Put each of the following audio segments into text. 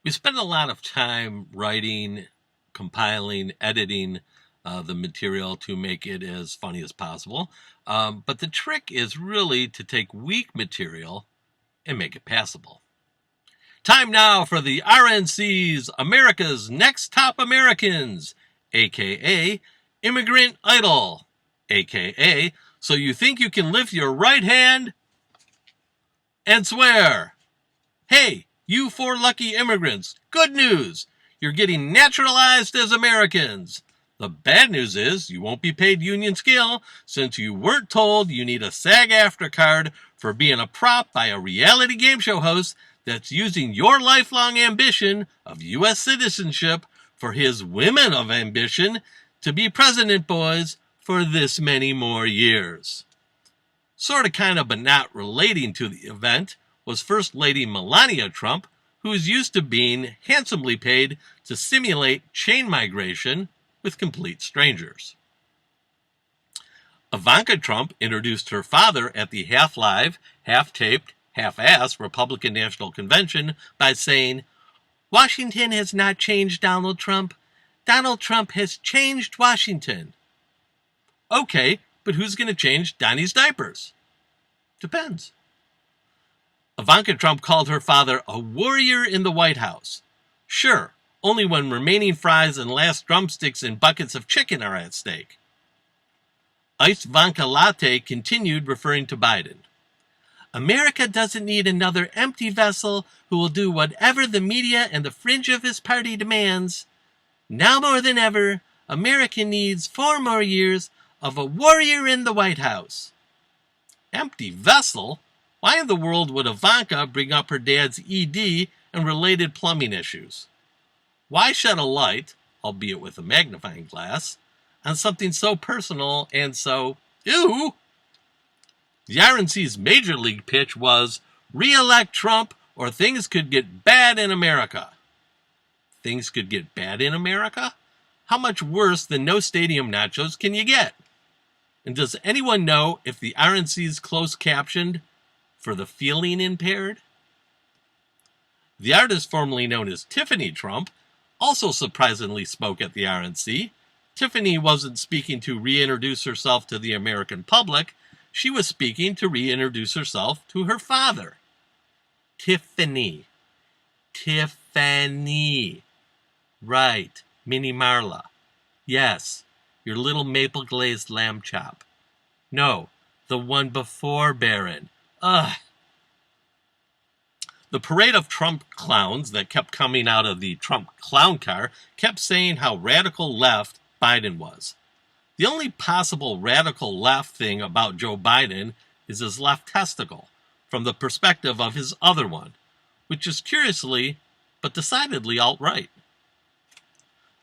We spend a lot of time writing, compiling, editing the material to make it as funny as possible. But the trick is really to take weak material and make it passable. Time now for the RNC's America's Next Top Americans, aka Immigrant Idol, aka So You Think You Can Lift Your Right Hand and Swear. Hey, you four lucky immigrants, good news! You're getting naturalized as Americans. The bad news is you won't be paid union scale since you weren't told you need a SAG-AFTRA card for being a prop by a reality game show host that's using your lifelong ambition of U.S. citizenship for his women of ambition to be president boys for this many more years. Sort of, kind of, but not relating to the event was First Lady Melania Trump, who is used to being handsomely paid to simulate chain migration with complete strangers. Ivanka Trump introduced her father at the half-live, half-taped, half-assed Republican National Convention by saying, "Washington has not changed Donald Trump. Donald Trump has changed Washington." Okay, but who's going to change Donnie's diapers? Depends. Ivanka Trump called her father a warrior in the White House. Sure, only when remaining fries and last drumsticks and buckets of chicken are at stake. Iced Vodka Latte continued, referring to Biden. "America doesn't need another empty vessel who will do whatever the media and the fringe of his party demands. Now more than ever, America needs 4 more years of a warrior in the White House." Empty vessel? Why in the world would Ivanka bring up her dad's ED and related plumbing issues? Why shed a light, albeit with a magnifying glass, on something so personal and so ew? The RNC's major league pitch was, "Re-elect Trump or things could get bad in America." Things could get bad in America? How much worse than no stadium nachos can you get? And does anyone know if the RNC's closed captioned for the feeling impaired? The artist formerly known as Tiffany Trump also surprisingly spoke at the RNC. Tiffany wasn't speaking to reintroduce herself to the American public. She was speaking to reintroduce herself to her father. Tiffany. Right, Minnie Marla. Yes, your little maple glazed lamb chop. No, the one before Barron. Ugh. The parade of Trump clowns that kept coming out of the Trump clown car kept saying how radical left Biden was. The only possible radical left thing about Joe Biden is his left testicle, from the perspective of his other one, which is curiously but decidedly alt-right.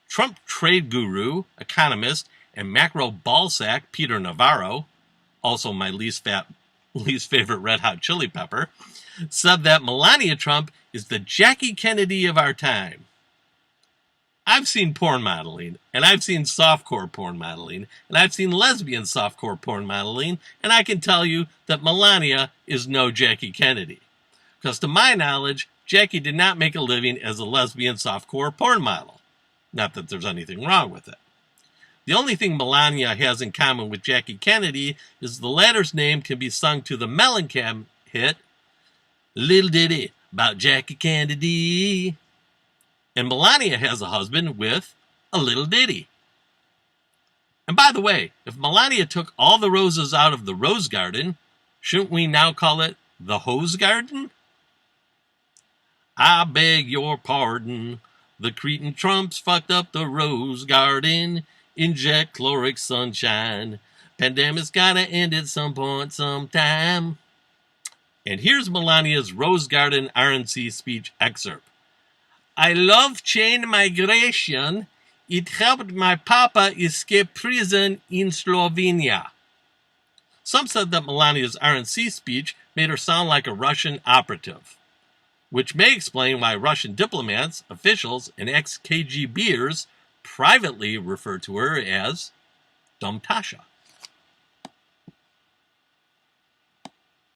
Trump trade guru, economist, and macro ballsack Peter Navarro, also my least favorite Red Hot Chili Pepper, said that Melania Trump is the Jackie Kennedy of our time. I've seen porn modeling, and I've seen softcore porn modeling, and I've seen lesbian softcore porn modeling, and I can tell you that Melania is no Jackie Kennedy. Because to my knowledge, Jackie did not make a living as a lesbian softcore porn model. Not that there's anything wrong with it. The only thing Melania has in common with Jackie Kennedy is the latter's name can be sung to the Mellencamp hit, "Little Ditty About Jackie Kennedy." And Melania has a husband with a little ditty. And by the way, if Melania took all the roses out of the rose garden, shouldn't we now call it the hose garden? I beg your pardon. The Cretan Trumps fucked up the rose garden. Inject chloric sunshine. Pandemic's gotta end at some point, sometime. And here's Melania's Rose Garden RNC speech excerpt. "I love chain migration. It helped my papa escape prison in Slovenia." Some said that Melania's RNC speech made her sound like a Russian operative, which may explain why Russian diplomats, officials, and ex-KGBers privately refer to her as Dumb Tasha.